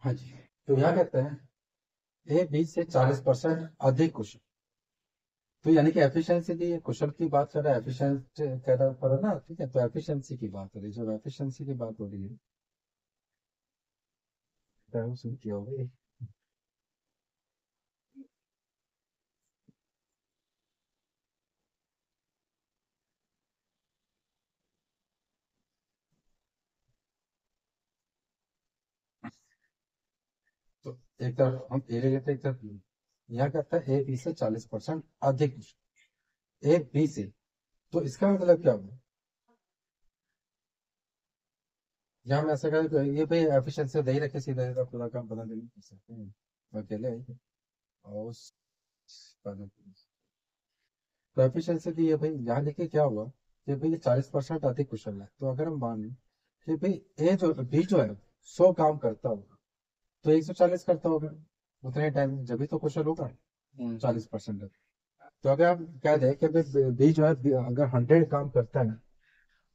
हाँ जी। तो यहाँ कहते हैं ए बी से 40% अधिक कुशल। तो यानी कि एफिशिएंसी की, कुशल की बात कर रहा है, एफिशिएंट कह रहा पर है ना, ठीक है, तो एफिशिएंसी की बात हो रही है, जब एफिशिएंसी की बात हो रही है तो सुन की हो गई। तो एक तरफ हम ए ले लेते हैं, एक तरफ बी। यहाँ कहता है ए बी से 40% अधिक कुशल, ए बी से। तो इसका मतलब क्या हुआ? यहाँ हम ऐसा करें तो ये भाई एफिशिएंसी दे ही रखे, सीधा सीधा पूरा काम बना देंगे कर सकते हैं अकेले। और तो एफिशिएंसी दी है भाई, यहाँ देखिए क्या हुआ कि भाई 40% अधिक कुशल है। तो अगर हम मान लें कि भाई ए जो बी जो है 100 काम करता होगा, तो 140 करता होगा उतने टाइम में, जब भी तो कुशल होगा 40%। तो अगर हम कह दें कि भाई बी जो है अगर 100 काम करता है,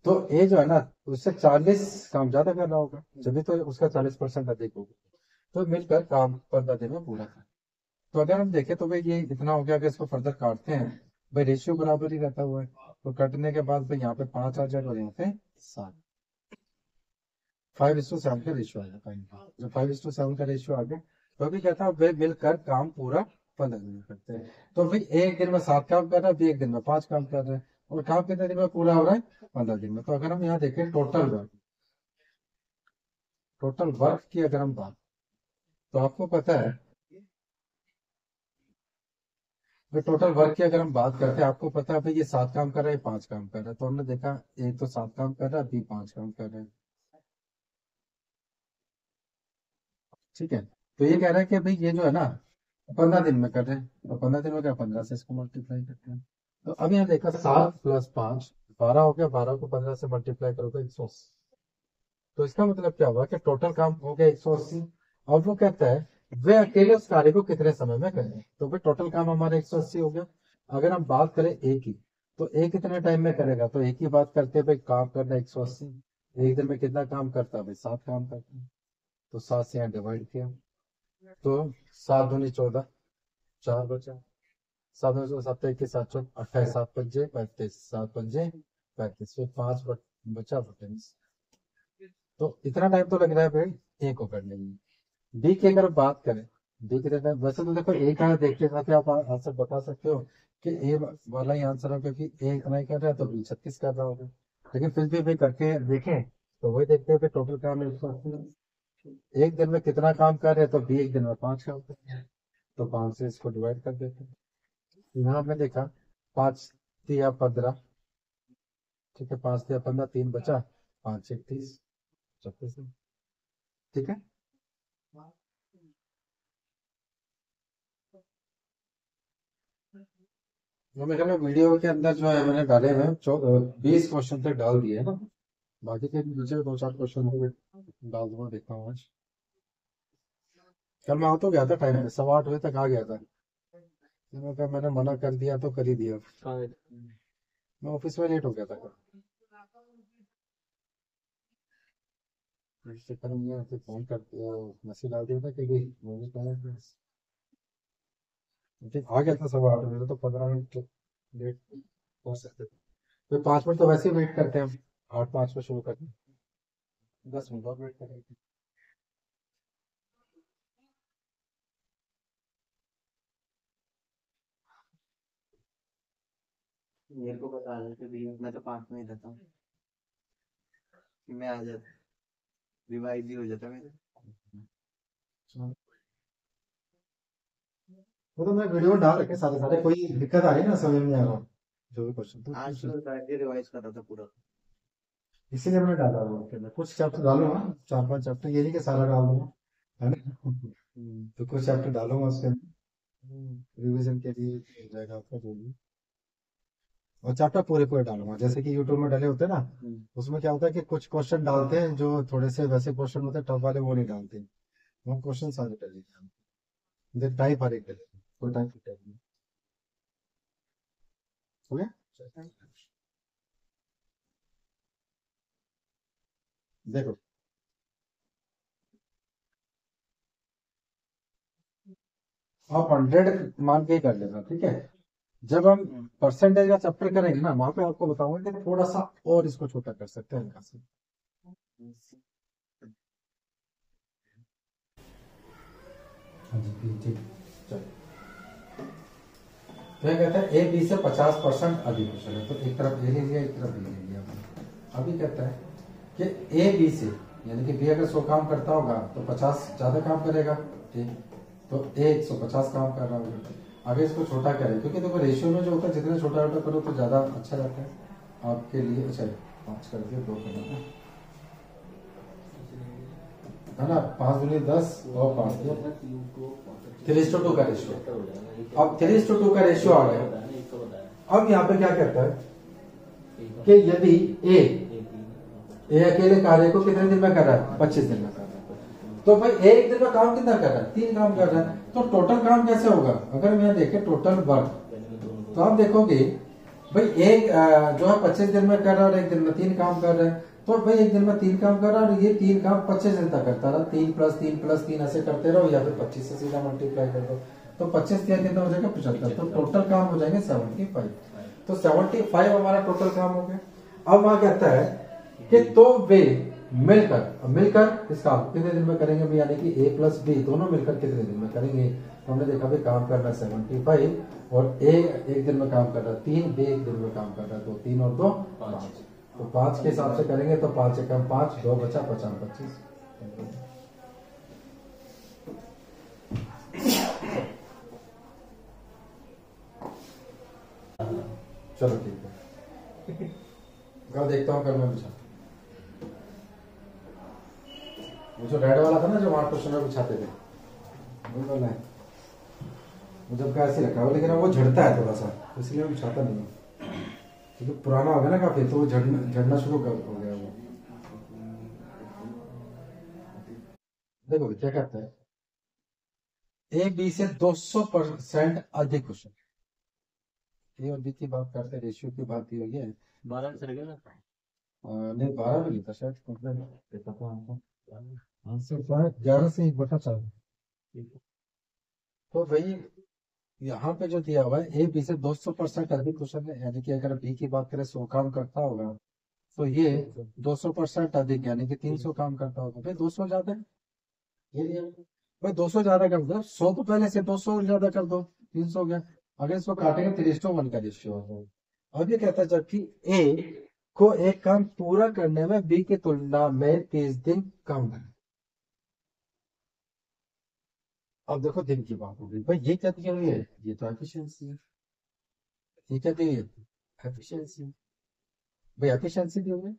तो ए जो है ना उससे 40 काम ज्यादा कर रहा होगा, जब भी तो उसका 40% अधिक होगा। तो मिलकर काम 15 दिन में पूरा कर। तो अगर हम देखें तो भाई ये इतना हो गया, अगर इसको फर्दर काटते हैं, भाई रेशियो बराबर ही रहता हुआ है। तो कटने के बाद भाई यहाँ पे 5 आ जाएगा और यहाँ पे 7। 5:7 का रेशियो आ जाता है इनका। जो 5:7 का रेशियो आ गया, तो अभी कहता है वे मिलकर काम पूरा 15 दिन में करते हैं। तो भाई एक दिन में 7 काम कर रहा है, अभी एक दिन में 5 काम कर रहे हैं, और काम कितने दिन में पूरा हो रहा है? 15 दिन में। तो अगर हम यहाँ देखें टोटल वर्क, टोटल वर्क की अगर हम बात, तो आपको पता है, तो टोटल वर्क की अगर हम बात करते हैं, आपको पता है भाई ये 7 काम कर रहा है, ये 5 काम कर रहा है। तो हमने देखा ये तो 7 काम कर रहा है, बी 5 काम कर रहा है, ठीक है। तो ये कह रहा है कि भाई ये जो है ना 15 दिन में कर रहे हैं, तो 15 दिन में क्या, 15 से इसको मल्टीप्लाई करते हैं। तो अब यहाँ देखा 7 + 5 12 हो गया, 12 को 15 से मल्टीप्लाई करोगे 180। तो इसका मतलब क्या हुआ कि टोटल काम हो गया 180। और वो कहता है वे अकेले उस कार्य को कितने समय में करें। तो भाई टोटल काम हमारा 180 हो गया। अगर हम बात करें ए की, तो ए कितने टाइम में करेगा, तो एक ही बात करते हैं भाई, काम करना 180, एक दिन में कितना काम करता है भाई, 7 काम करता है। तो 7 से यहाँ डिवाइड किया, तो 7 दूनी 14, 4 बचा। 7 दूनी 7, 7 के 7 28, 7 पंजे 35, 7 पंजे 35, फिर 5 बचा 22। तो इतना टाइम तो लग रहा है भाई ए को करने में। बी की अगर बात करें, बी की तरह वैसे तो देखो ए का देख के साथ ही आप आंसर बता सकते हो कि ए वाला ही आंसर है, क्योंकि ए इतना ही कर रहा है तो बी 36 कर रहा होगा। लेकिन फिर भी करके देखें तो वही देखते हैं कि टोटल काम है 180। एक दिन में कितना काम कर रहे हैं, तो बी एक दिन में 5 काम कर रहे हैं, तो 5 से इसको डिवाइड कर देते हैं। यहाँ हमने देखा 5 × 3 = 15, ठीक है, 5 × 3 = 15, 3 बचा, 5 × 6 = 30, 36। ठीक है। वो मेरे ख्याल में वीडियो के अंदर जो है मैंने डाले हुए हैं, 20 क्वेश्चन तक डाल दिए है ना। बाकी के नीचे 2-4 क्वेश्चन होंगे, डाल दूंगा, देखता हूँ आज। कल मैं आ तो गया था टाइम पे, 8:15 बजे तक आ गया था। मैंने मना कर दिया तो कर ही दिया। मैं ऑफिस में लेट हो गया था कल। इस चक्कर में फिर फोन कर दिया, मैसेज डाल दिया था कि मूवी का है। फिर आ गया था 8:15 बजे, तो 15 मिनट लेट पहुंच सकते थे। फिर 5 मिनट तो वैसे ही वेट करते हैं हम, 8:05 में शुरू करते हैं, 10 मिनट और वेट करेंगे। मेरे को बता देते भैया, मैं तो 5 में ही रहता हूँ कि मैं आ जाता, रिवाइज भी हो जाता मेरे। वो तो मैं वीडियो डाल रखे सारे सारे, कोई दिक्कत आ रही है ना समझ में नहीं आ रहा जो भी क्वेश्चन तो आज पूछ। तो बैठ के रिवाइज कर रहा था पूरा। इसीलिए मैंने डाला वो के अंदर कुछ चैप्टर डालूंगा, 4-5 चैप्टर, ये नहीं कि सारा डाल दूंगा, है ना। तो कुछ चैप्टर डालूंगा उसके अंदर रिवीजन के लिए हो जाएगा आपका जो भी। और चैप्टर पूरे पूरे डालूंगा, जैसे कि यूट्यूब में डाले होते हैं ना, हम्म। उसमें क्या होता है कि कुछ क्वेश्चन डालते हैं जो थोड़े से वैसे क्वेश्चन होते हैं टफ वाले, वो नहीं डालते। हम क्वेश्चन सारे डालेंगे हम, टाइप हर एक डालेंगे, कोई टाइप की टाइप नहीं। हो गया। देखो आप 100 मान के ही कर लेना, ठीक है। जब हम परसेंटेज का चैप्टर करेंगे ना, वहां पे आपको बताऊंगा कि थोड़ा सा और इसको छोटा कर सकते हैं हल्का से। हाँ जी, ठीक, चलो। तो ये कहता है ए बी से 50% अधिक कुशल है, तो एक तरफ ए ले लिया, एक तरफ बी ले लिया। अभी कहता है कि ए बी से, यानी कि बी अगर 100 काम करता होगा तो 50 ज्यादा काम करेगा, ठीक। तो ए 150 काम कर रहा होगा। आगे इसको छोटा करें, क्योंकि देखो रेशियो में जो होता है जितना छोटा छोटा करो तो ज्यादा अच्छा रहता है आपके लिए। अच्छा 5 कर दिया, 2 करना है ना, 5 दूनी 10 और 5 दिया, 3:2 का रेशियो। अब 3:2 का रेशियो आ गया। अब यहाँ पे क्या कहता है कि यदि ए अकेले कार्य को कितने दिन में कर रहा है, 25 दिन में कर रहा है, तो भाई एक दिन में काम कितना कर रहा है, 3 काम कर रहा है, तो टोटल काम कैसे होगा। अगर मैं देखे टोटल वर्क, तो आप देखोगे भाई एक जो है 25 दिन में कर रहा है और एक दिन में 3 काम कर रहा है, तो भाई एक दिन में 3 काम कर रहा है और ये 3 काम 25 दिन तक करता रहा, 3 + 3 + 3 ऐसे करते रहो, या फिर 25 से सीधा मल्टीप्लाई कर दो, तो 25 क्या कितना हो जाएगा, 75। तो टोटल काम हो जाएंगे 75। तो 75 हमारा टोटल काम हो गया। अब वहां कहता है कि तो वे मिलकर इस काम कितने दिन में करेंगे भी, यानी कि ए प्लस बी दोनों मिलकर कितने दिन में करेंगे। तो हमने देखा भी काम करना 75, और ए एक दिन में काम कर रहा है 3, बी एक दिन में काम कर रहा है 2, 3 और 2 5। तो 5 के हिसाब से करेंगे तो 5 एकम 5, 2 बचा 50, 25। चलो ठीक है, कल देखता हूँ, कल मैं पूछा वो जो रेड वाला था ना, जो वहां क्वेश्चन में पूछाते थे, वही वाला है। वो जब का ऐसे रखा हुआ, लेकिन अब वो झड़ता है थोड़ा सा, इसलिए मैं पूछाता नहीं हूँ, क्योंकि पुराना हो गया ना काफी, तो वो झड़ना शुरू हो गया वो। देखो क्या कहता है, ए बी से 200% अधिक कुशल। ए और बी की बात करते हैं, रेशियो की बात की हुई है। 12 चल गया ना। नहीं 12 में नहीं था शायद, देखा था हमको आंसर था 11 से 1/4। तो भाई यहाँ पे जो दिया हुआ है ए बी से 200% अधिक कुशल है, यानी कि अगर बी की बात करें 100 काम करता होगा, तो ये 200% अधिक, यानी कि 300 काम करता होगा। भाई 200 ज्यादा है, ये दिया हुआ है। भाई 200 ज्यादा कर दो, 100 तो पहले से 200 और ज्यादा कर दो, 300 हो गया। अगर इसको काटेंगे 3:1 का रेशियो होगा। अब ये कहता है जबकि ए को एक काम पूरा करने में बी की तुलना में 30 दिन कम है। अब देखो दिन की बात हो गई, भाई ये क्या दी हुई है, ये तो एफिशिएंसी है। ये क्या दी हुई है, एफिशिएंसी। भाई एफिशिएंसी दी हुई है,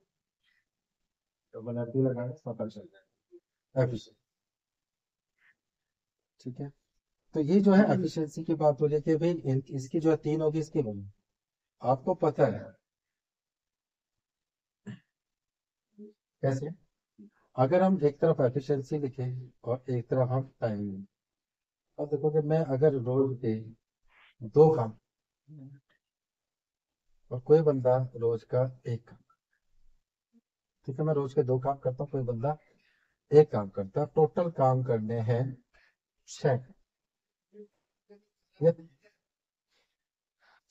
तो मैंने एफी लगाया, पता चल जाएगा एफिशिएंसी, ठीक है। तो ये जो है एफिशिएंसी की बात हो रही है कि भाई इसकी जो है 3 होगी, इसकी होगी। आपको पता है कैसे, अगर हम एक तरफ एफिशिएंसी लिखें और एक तरफ हम टाइम लें। अब देखो कि मैं अगर रोज के 2 काम, और कोई बंदा रोज का 1 काम, ठीक है, मैं रोज के 2 काम करता हूँ, कोई बंदा 1 काम करता है, टोटल काम करने हैं 6, या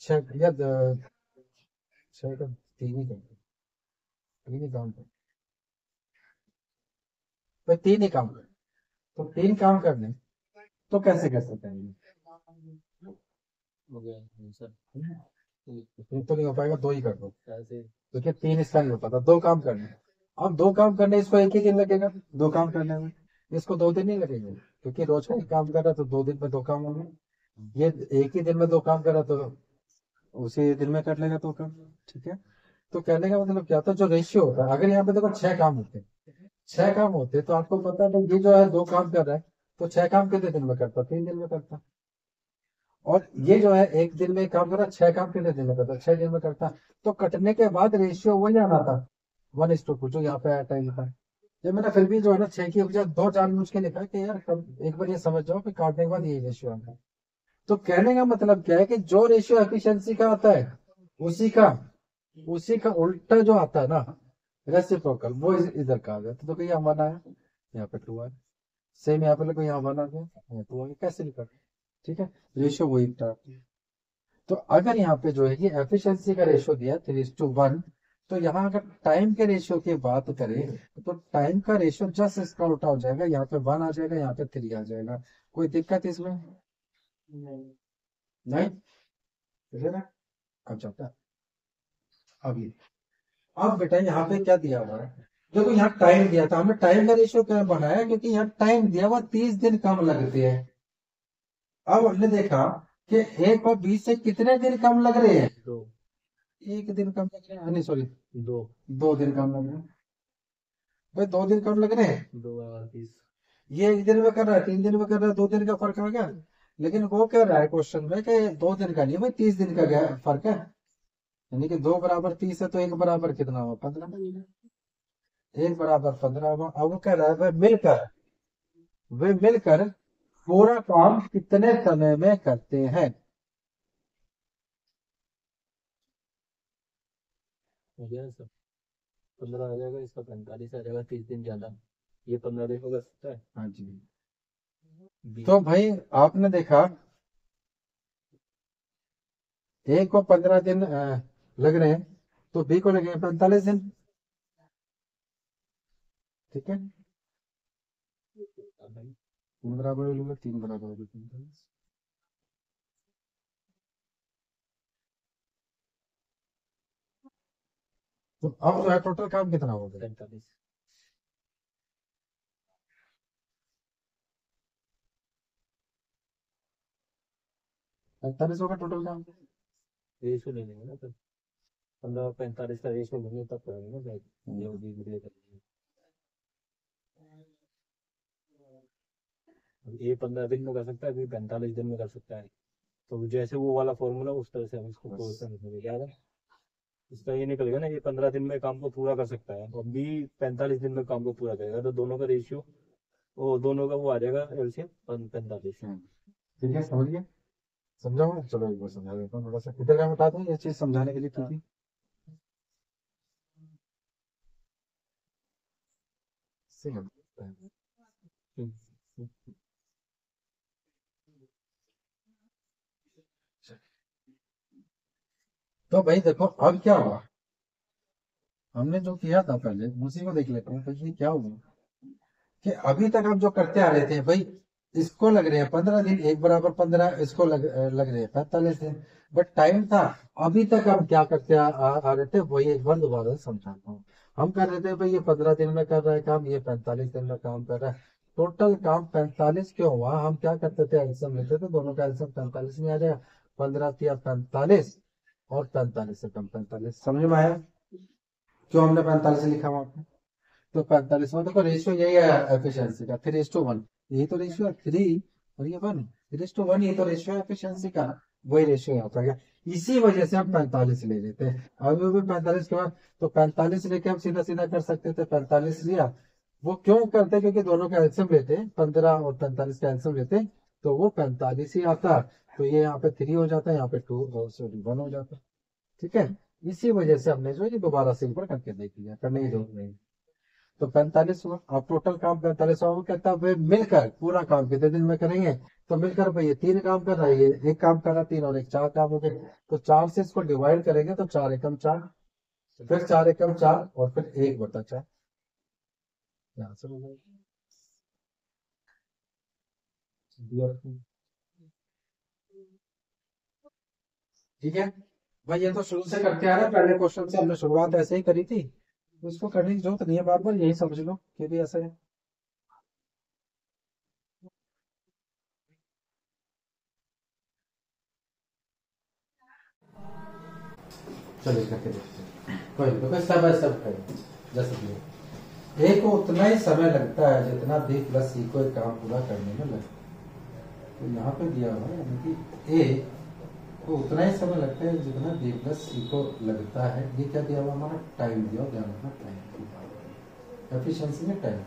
6 या 6 का 3 ही करते, 3 ही काम करते, भाई 3 ही काम करते, तो 3 काम करने, तो कैसे कर सकते हैं, हो गया आंसर। 3 तो नहीं हो पाएगा, 2 ही कर दो, क्योंकि 3 इसका नहीं हो पाता, 2 काम करने। अब 2 काम करने इसको एक ही दिन लगेगा, 2 काम करने में इसको 2 दिन नहीं लगेंगे, क्योंकि रोज का 1 काम कर रहा है, तो 2 दिन में 2 काम होंगे। ये एक ही दिन में 2 काम कर रहा है, तो उसी दिन में कर लेगा 2 काम, ठीक है। तो कहने का मतलब क्या था, जो रेशियो होता है, अगर यहाँ पे देखो 6 काम होते हैं, 6 काम होते हैं, तो आपको पता है भाई ये जो है 2 काम कर रहा है, तो 6 काम कितने दिन में करता, 3 दिन में करता। और ये जो है एक दिन में 1 काम कर रहा है, 6 काम कितने दिन में करता, 6 दिन में करता। तो कटने के बाद रेशियो वही आना था, 1:2, जो यहाँ पे आया टाइम था। ये मैंने फिर भी जो है ना 6 की वजह 2 जानबूझ के लिखा है कि यार एक बार ये समझ जाओ कि काटने के बाद ये रेशियो आता है। तो कहने का मतलब क्या है कि जो रेशियो एफिशिएंसी का आता है, उसी का उसी का उल्टा जो आता है ना, रेसिप्रोकल, वो इधर का आ गया। तो यहाँ 1 आया, यहाँ पे 2 आया, सेम यहाँ पे देखो, यहाँ 1 आ गया, यहाँ 2 आ गया, कैसे लिखा। ठीक है, रेशियो वही था। तो अगर यहाँ पे जो है कि एफिशिएंसी का रेशियो दिया 3:1, तो यहाँ अगर टाइम के रेशियो की बात करें तो टाइम का रेशियो जस्ट इसका उल्टा हो जाएगा, यहाँ पे 1 आ जाएगा, यहाँ पे 3 आ जाएगा। कोई दिक्कत इसमें? नहीं। नहीं, ठीक है ना। अब चलता है अभी। अब बेटा यहाँ पे क्या दिया हुआ है, देखो यहाँ टाइम दिया था, हमने टाइम का रेशियो क्या बनाया, क्योंकि यहाँ टाइम दिया हुआ 30 दिन कम लगते हैं। अब हमने देखा कि 1 और 20 से कितने दिन कम लग रहे हैं? 2। 1 दिन कम लग रहे हैं, नहीं सॉरी, 2। 2 दिन कम लग रहे हैं। भाई 2 दिन कम लग रहे हैं। 2 और 30। ये 1 दिन में कर रहा है, 3 दिन में कर रहा है, 2 दिन का फर्क आ गया। लेकिन वो कह रहा है क्वेश्चन में कि 2 दिन का नहीं भाई, 30 दिन का फर्क है। यानी कि 2 = 30 है, तो 1 कितना हुआ? 15। 1 = 15 हुआ। अब वो कह रहा है वे मिलकर पूरा काम कितने समय में करते हैं? हो गया सब। 15 आ जाएगा, इसका 45 आ जाएगा, 30 दिन ज्यादा। ये 15 दिन हो सकता है। हाँ जी। 20। तो भाई आपने देखा ए को 15 दिन लग रहे हैं, तो बी को लगेंगे 45 दिन। ठीक है, 3 बराबर हो जाएगा, 3 बराबर हो जाएगा 45। तो अब जो है टोटल काम कितना हो गया? 45। 45 होगा टोटल काम। रेशो ले लेंगे ना, तब 15 और 45 का रेशो लेंगे तब करेंगे ना शायद। ये भी मिले करेंगे। अब ये 15 दिन में कर सकता है, फिर 45 दिन में कर सकता है। तो जैसे वो वाला फॉर्मूला उस तरह से हम इसको बस। कोर्स में क्या है, इसका ये निकलेगा ना, ये 15 दिन में काम को पूरा कर सकता है और बी 45 दिन में काम को पूरा करेगा, तो दोनों का रेशियो, वो दोनों का वो आ जाएगा एलसीएम 45। ठीक है, समझिए, समझाओ। चलो एक बार समझा देता हूँ थोड़ा सा, इधर का बता दूं ये चीज समझाने के लिए की थी। तो भाई देखो अब क्या हुआ, हमने जो किया था पहले उसी को देख लेते हैं। तो ये क्या हुआ कि अभी तक हम जो करते आ रहे थे भाई, इसको लग रहे हैं 15 दिन, 1 = 15, इसको लग रहे हैं 45 दिन, बट टाइम था। अभी तक हम क्या करते आ रहे थे, वही एक बार दोबारा से समझाता हूँ। हम कर रहे थे भाई ये 15 दिन में कर रहा है काम, ये 45 दिन में काम कर रहा है, टोटल काम 45 क्यों हुआ? हम क्या करते थे, एल्सियम लेते थे, दोनों का एल्सियम 45 में आ जाएगा। 15 × 45 और 45 से कम 45, समझ में आया क्यों हमने 45 लिखा वहां पे? तो 45 में देखो रेशियो यही है एफिशिएंसी का, 3:1। यही तो रेशियो है 3 और ये 1, 3:1, यही तो रेशियो है एफिशिएंसी का। वही रेशियो आता है, इसी वजह से हम 45 ले लेते हैं। अभी भी 45 के बाद तो 45 लेके हम सीधा सीधा कर सकते थे, 45 लिया। वो क्यों करते, क्योंकि दोनों का एल्सियम लेते, 15 और 45 का एल्सियम लेते, तो वो 45 ही आता। तो ये यहाँ पे 3 हो जाता है, यहाँ पे 2 सॉरी 1 हो जाता है। ठीक है, इसी वजह से हमने जो है दोबारा से ऊपर करके देख लिया, करने की जरूरत नहीं। तो 45 हुआ, अब टोटल काम 45 हुआ। वो कहता है भाई मिलकर पूरा काम कितने दिन में करेंगे? तो मिलकर भाई ये 3 काम कर रहा है, ये 1 काम कर रहा है, 3 और 1 4 काम हो गए। तो 4 से इसको डिवाइड करेंगे तो 4 एकम 4, फिर 4 एकम 4 और फिर 1/4 यहाँ से हो जाएगा। ठीक है भाई, ये तो शुरू से करते आ रहे हैं, पहले क्वेश्चन से हमने शुरुआत ऐसे ही करी थी, तो इसको करने की जरूरत नहीं है, बार बार यही समझ लो कि भी ऐसा है। चलिए करके देखते हैं, कोई नहीं, तो स्टेप बाय स्टेप करें। जैसे कि ए को उतना ही समय लगता है जितना बी प्लस सी को एक काम पूरा करने में लगता है। तो यहाँ पे दिया हुआ है यानी कि ए को उतना ही समय लगता है जितना बी प्लस सी को लगता है। ये क्या दिया हुआ हमारा? टाइम दिया, ध्यान रखना टाइम, एफिशिएंसी में टाइम,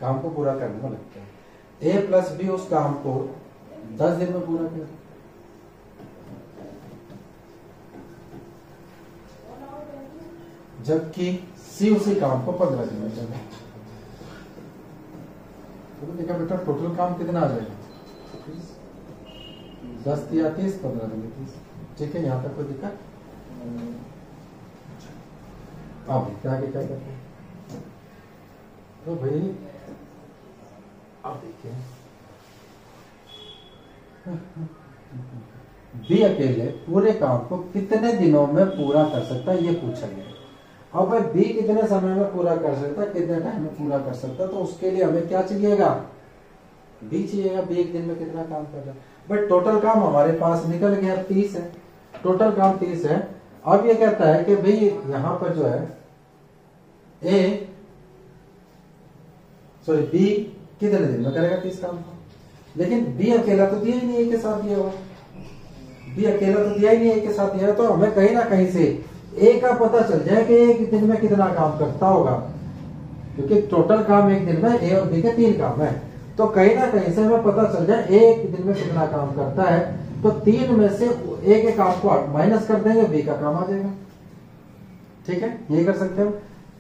काम को पूरा करने में लगता है। ए प्लस बी उस काम को 10 दिन में पूरा कर, जबकि सी उसी काम को 15 दिन में करे। तो देखा बेटा टोटल काम कितना आ जाएगा? 10 दिया 30, 15 दिया 30। ठीक है, यहाँ तक कोई दिक्कत? आप क्या आगे क्या करते हैं? तो भाई आप देखिए, बी अकेले पूरे काम को कितने दिनों में पूरा कर सकता है, ये पूछा गया। अब भाई बी कितने समय में पूरा कर सकता है, कितने टाइम में पूरा कर सकता है, तो उसके लिए हमें क्या चाहिएगा? बी चाहिएगा। बी एक दिन में कितना काम कर रहा है। बट टोटल काम हमारे पास निकल गया 30 है, टोटल काम 30 है। अब ये कहता है कि भाई यहां पर जो है ए सॉरी बी कितने दिन में करेगा 30 काम को, लेकिन बी अकेला तो दिया ही नहीं, एक के साथ दिया हुआ। बी अकेला तो दिया ही नहीं, एक के साथ दिया, तो हमें कहीं ना कहीं से ए का पता चल जाए कि एक दिन में कितना काम करता होगा, क्योंकि टोटल काम एक दिन में ए और बी के 3 काम है। तो कहीं ना कहीं से हमें पता चल जाए ए एक दिन में कितना काम करता है, तो 3 में से ए के काम को माइनस कर देंगे, बी का काम आ जाएगा। ठीक है, ये कर सकते हो।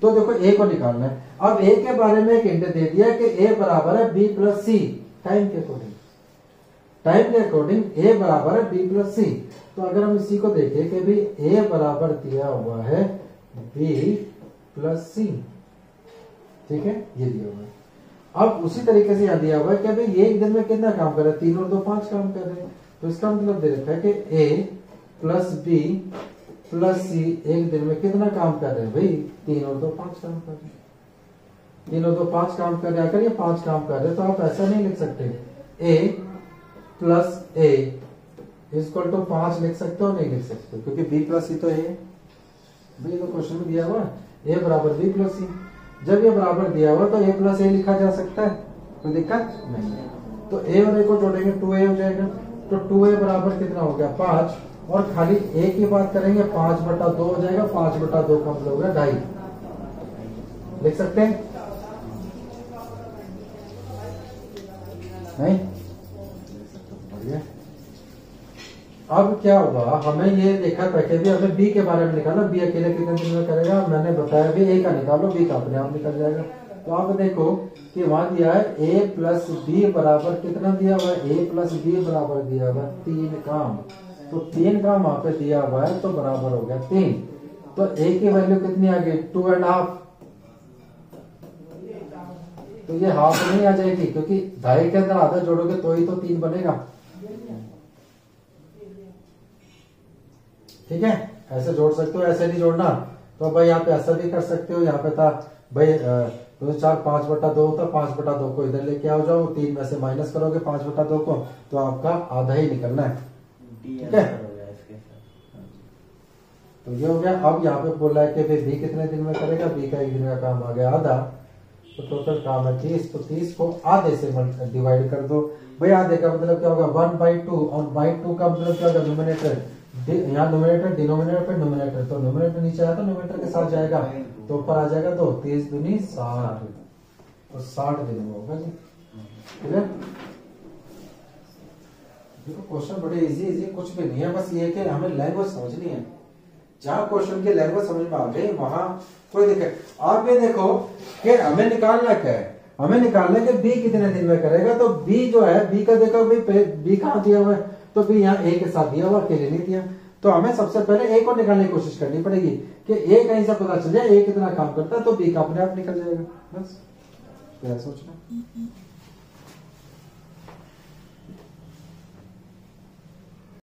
तो देखो ए को निकालना है। अब ए के बारे में एक हिंट दे दिया कि ए बराबर है बी प्लस सी, टाइम के अकॉर्डिंग। टाइम के अकॉर्डिंग ए बराबर है बी प्लस सी। तो अगर हम इसी को देखें कि भी ए बराबर दिया हुआ है बी प्लस सी, ठीक है, ये दिया हुआ है। अब उसी तरीके से यहां दिया हुआ है कि अभी ये एक दिन में कितना काम कर रहे हैं, 3 और 2 5 काम कर रहे हैं। तो इसका मतलब दे रखा है कि ए प्लस बी प्लस सी एक दिन में कितना काम कर रहे हैं भाई, 3 और 2 5 काम कर रहे हैं। 3 और 2 5 काम कर रहे हैं, अगर ये 5 काम कर रहे हैं तो आप ऐसा नहीं लिख सकते ए प्लस ए इक्वल टू 5 लिख सकते हो, नहीं लिख सकते, क्योंकि बी प्लस सी तो ए भाई, तो क्वेश्चन में दिया हुआ ए बराबर बी प्लस सी। जब ये बराबर दिया हुआ तो ए प्लस ए लिखा जा सकता है, कोई दिक्कत नहीं है। तो ए और ए को जोड़ेंगे 2a हो जाएगा। तो 2a बराबर कितना हो गया 5, और खाली ए की बात करेंगे 5/2 हो जाएगा। 5/2 का मतलब हो गया 2.5, लिख सकते हैं नहीं? बढ़िया। अब क्या हुआ, हमें ये देखा था कि भी हमें बी के बारे में निकालना, बी अकेले कितने दिन में करेगा। मैंने बताया भी ए का निकालो, बी का अपने आप निकल जाएगा। तो आप देखो कि वहां दिया है ए प्लस बी बराबर कितना दिया हुआ है, ए प्लस बी बराबर दिया हुआ है 3 काम। तो 3 काम वहां पे दिया हुआ है, तो बराबर हो गया 3। तो ए की वैल्यू कितनी आ गई 2.5। तो ये हाफ नहीं आ जाएगी, क्योंकि 2.5 के अंदर आधा जोड़ोगे तो ही तो 3 बनेगा। ठीक है, ऐसे जोड़ सकते हो, ऐसे नहीं जोड़ना तो भाई यहाँ पे ऐसा भी कर सकते हो। यहाँ पे था भाई 2 4 5/2 होता, 5/2 को इधर लेके आओ जाओ, 3 में से माइनस करोगे 5/2 को, तो आपका आधा ही निकलना है। ठीक है, तो ये हो गया। अब यहाँ पे बोल रहा है कि भाई बी कितने दिन में करेगा, बी का एक दिन का काम आ गया आधा। तो टोटल काम है 30, तो 30 को आधे से डिवाइड कर दो। भाई आधे का मतलब क्या होगा 1/2, और बाई 2 का मतलब क्या होगा न्यूमरेटर, यहाँ न्यूमरेटर डिनोमिनेटर पे न्यूमरेटर, तो न्यूमरेटर नीचे आया तो न्यूमरेटर के साथ जाएगा, तो ऊपर आ जाएगा 2, 30 दूनी 60, और 60 दिन में होगा जी। ठीक है, देखो क्वेश्चन बड़े इजी कुछ भी नहीं है, बस ये कि हमें लैंग्वेज समझनी है। जहां क्वेश्चन की लैंग्वेज समझ में आ गई वहां कोई दिक्कत। आप ये देखो कि हमें निकालना क्या है, हमें निकालना है कि बी कितने दिन में करेगा। तो बी जो है, बी का देखो बी कहाँ दिया हुआ है, तो बी यहाँ ए के साथ दिया हुआ, अकेले नहीं दिया। तो हमें सबसे पहले ए को निकालने की कोशिश करनी पड़ेगी कि ए कहीं से पता चल जाए ए कितना काम करता है, तो बी का अपने आप निकल जाएगा। बस सोचना।